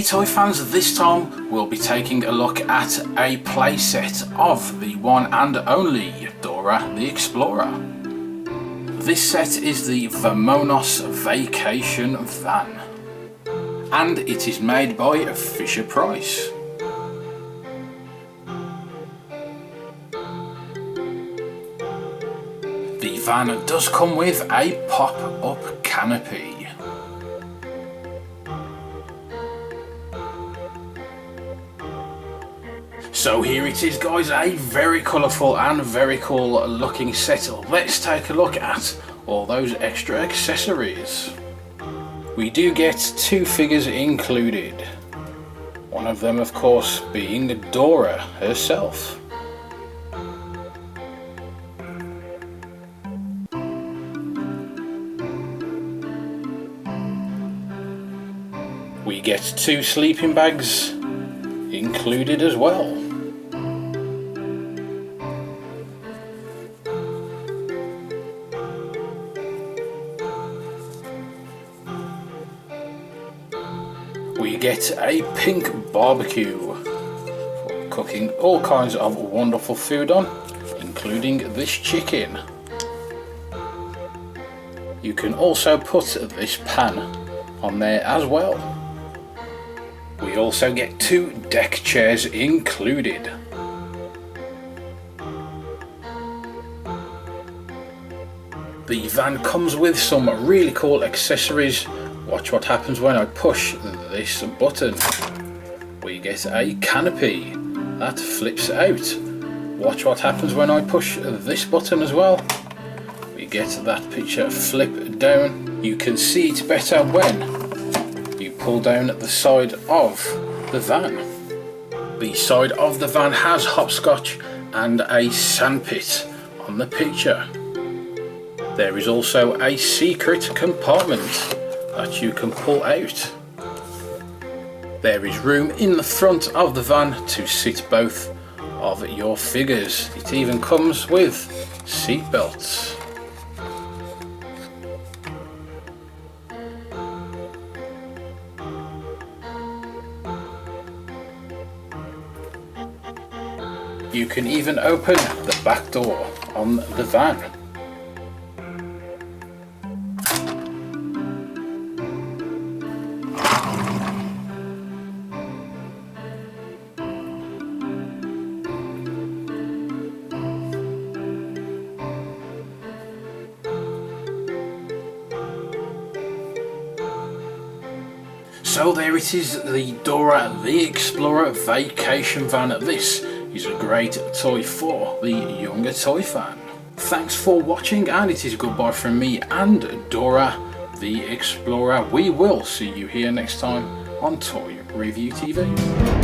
toy fans, this time we'll be taking a look at a playset of the one and only Dora the Explorer. This set is the Vamonos Vacation van, and it is made by Fisher-Price. The van does come with a pop-up canopy. So here it is, guys, a very colourful and very cool looking set. Let's take a look at all those extra accessories. We do get two figures included. One of them, of course, being Dora herself. We get two sleeping bags included as well. We get a pink barbecue for cooking all kinds of wonderful food on, including this chicken. You can also put this pan on there as well. We also get two deck chairs included. The van comes with some really cool accessories. Watch what happens when I push this button. We get a canopy that flips out. Watch what happens when I push this button as well. We get that picture flip down. You can see it better when you pull down the side of the van. The side of the van has hopscotch and a sandpit on the picture. There is also a secret compartment that you can pull out. There is room in the front of the van to sit both of your figures. It even comes with seat belts. You can even open the back door on the van. So there it is, the Dora the Explorer Vacation van. This is a great toy for the younger toy fan. Thanks for watching, and it is goodbye from me and Dora the Explorer. We will see you here next time on Toy Review TV.